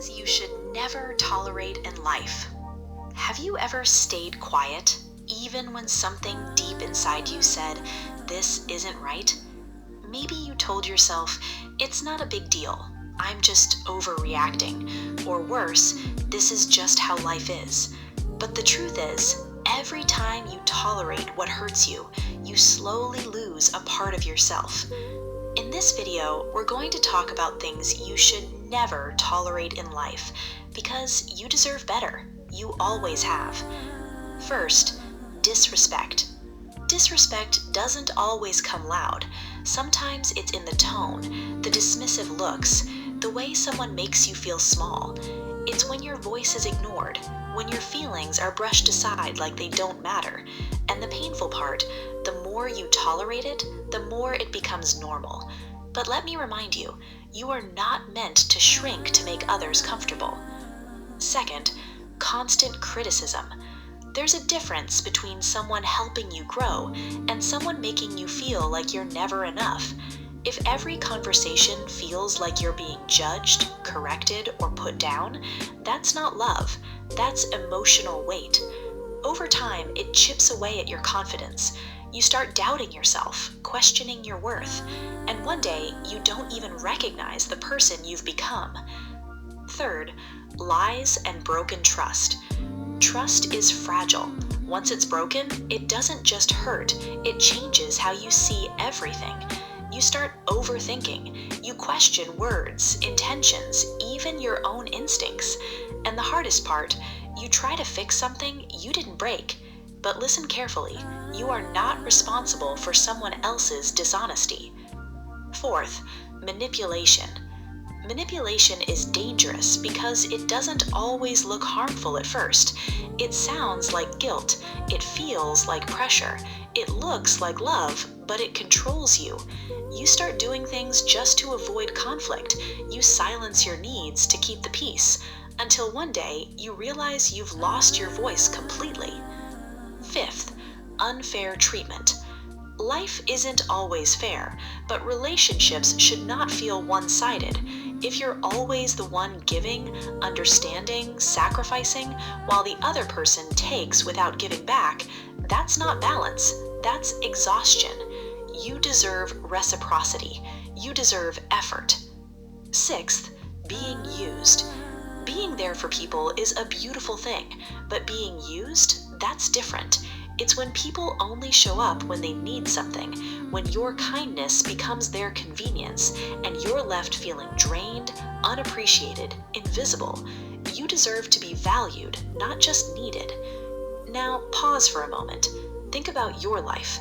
Things you should never tolerate in life. Have you ever stayed quiet, even when something deep inside you said, "This isn't right"? Maybe you told yourself, "It's not a big deal. I'm just overreacting." Or worse, "This is just how life is." But the truth is, every time you tolerate what hurts you, you slowly lose a part of yourself. In this video, we're going to talk about things you should never tolerate in life, because you deserve better. You always have. First, disrespect. Disrespect doesn't always come loud. Sometimes it's in the tone, the dismissive looks, the way someone makes you feel small. It's when your voice is ignored, when your feelings are brushed aside like they don't matter. And the painful part, the more you tolerate it, the more it becomes normal. But let me remind you, you are not meant to shrink to make others comfortable. Second, constant criticism. There's a difference between someone helping you grow and someone making you feel like you're never enough. If every conversation feels like you're being judged, corrected, or put down, that's not love. That's emotional weight. Over time, it chips away at your confidence. You start doubting yourself, questioning your worth, and one day you don't even recognize the person you've become. Third, lies and broken trust. Trust is fragile. Once it's broken, it doesn't just hurt, it changes how you see everything. You start overthinking. You question words, intentions, even your own instincts. And the hardest part, you try to fix something you didn't break. But listen carefully, you are not responsible for someone else's dishonesty. Fourth, manipulation. Manipulation is dangerous because it doesn't always look harmful at first. It sounds like guilt, it feels like pressure, it looks like love, but it controls you. You start doing things just to avoid conflict. You silence your needs to keep the peace, until one day you realize you've lost your voice completely. Fifth, unfair treatment. Life isn't always fair, but relationships should not feel one-sided. If you're always the one giving, understanding, sacrificing, while the other person takes without giving back, that's not balance, that's exhaustion. You deserve reciprocity. You deserve effort. Sixth, being used. Being there for people is a beautiful thing, but being used, that's different. It's when people only show up when they need something, when your kindness becomes their convenience, and you're left feeling drained, unappreciated, invisible. You deserve to be valued, not just needed. Now, pause for a moment. Think about your life.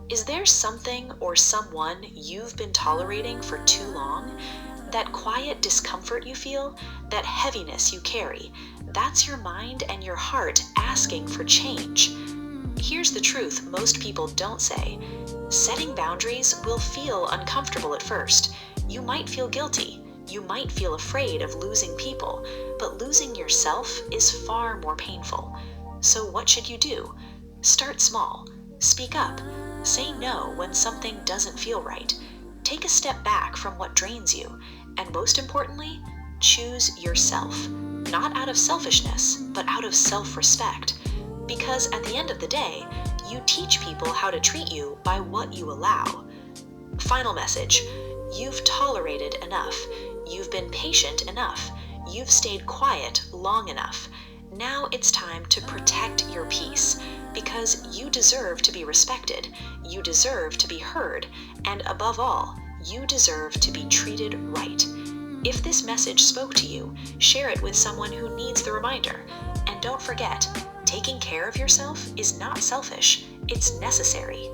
Is there something or someone you've been tolerating for too long? That quiet discomfort you feel, that heaviness you carry, that's your mind and your heart asking for change. Here's the truth most people don't say. Setting boundaries will feel uncomfortable at first. You might feel guilty. You might feel afraid of losing people, but losing yourself is far more painful. So what should you do? Start small. Speak up. Say no when something doesn't feel right. Take a step back from what drains you. And most importantly, choose yourself. Not out of selfishness, but out of self-respect. Because at the end of the day, you teach people how to treat you by what you allow. Final message. You've tolerated enough. You've been patient enough. You've stayed quiet long enough. Now it's time to protect your peace, because you deserve to be respected, you deserve to be heard, and above all, you deserve to be treated right. If this message spoke to you, share it with someone who needs the reminder. And don't forget, taking care of yourself is not selfish, it's necessary.